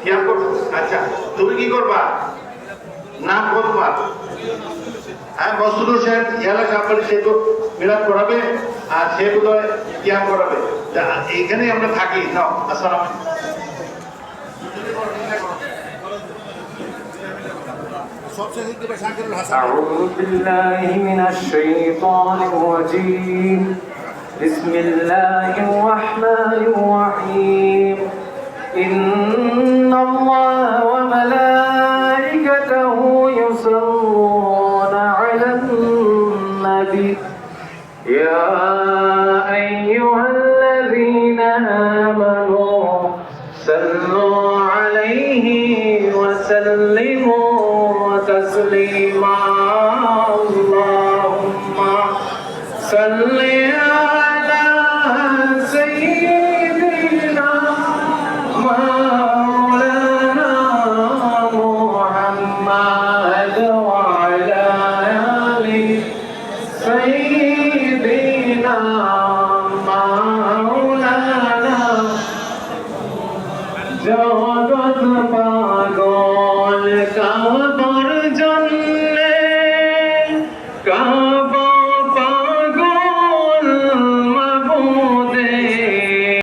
কিয়াম করবো। আচ্ছা, তুমি কি করবা? নাম বলবা। হ্যাঁ, মসরুর হোসেন ইয়ালা সাহেব সে তো মিলাদ করাবে আর সে বোধহয় কিয়াম করাবে। এইখানেই আমরা থাকি। নাও, আসসালাম। أعوذ بالله من الشيطان الرجيم بسم الله الرحمن الرحيم إن الله وملائكته يصلون على النبي يا أيها الذين آمنوا صلوا عليه وسلموا تسليما اللهم صل على سيدنا مولانا محمد وعلى آل سيدنا مولانا جواد